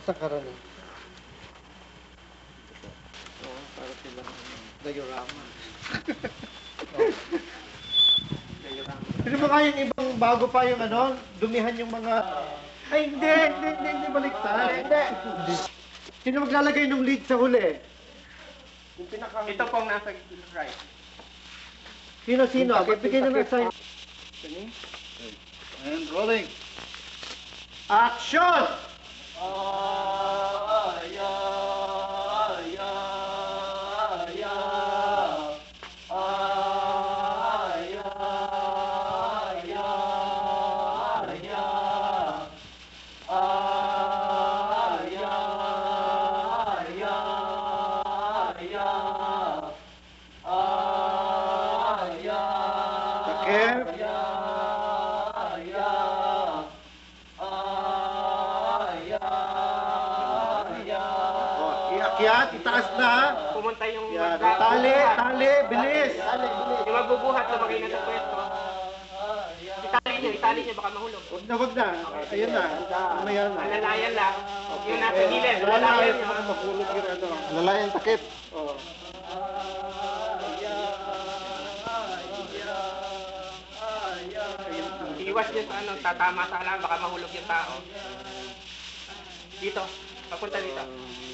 Sa karani. Para sila Diorama. diorama. Sino ba kaya yung ibang bago pa yung ano, dumihan yung mga... Ay, hindi baliktad. Hindi. Sino maglalagay ng lead sa huli? Yung ito pong nasa right. Sino? Bigyan nyo ng sign. And rolling. Action! Takip. Iakyat, itaas na. Pumunta yung Yan. Tali, bilis. yung magbubuhat na magay na sa pwesto. Itali niyo, baka mahulog. Wag na. Ayun na. Ayan na. Alalayan lang. Yung nasa gilid, alalayan niyo. Mahulog yung ano. Lalayan takip. Oh. Iwas niyo sa ano, tatama sa alam, baka mahulog yung tao. Dito, papunta dito.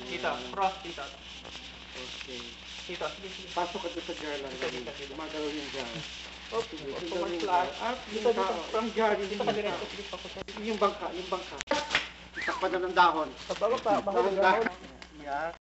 Dito, cross dito. Okay. Dito, sige. Pasok ka doon sa jar lang. Dito. Gumagalaw yung jar. Okay, Dito, from jar, hindi Dito yung ka diretso, tao. sige, papunta dito. Yung bangka. Takpan na ng dahon. Baba pa, Dahon. Yan.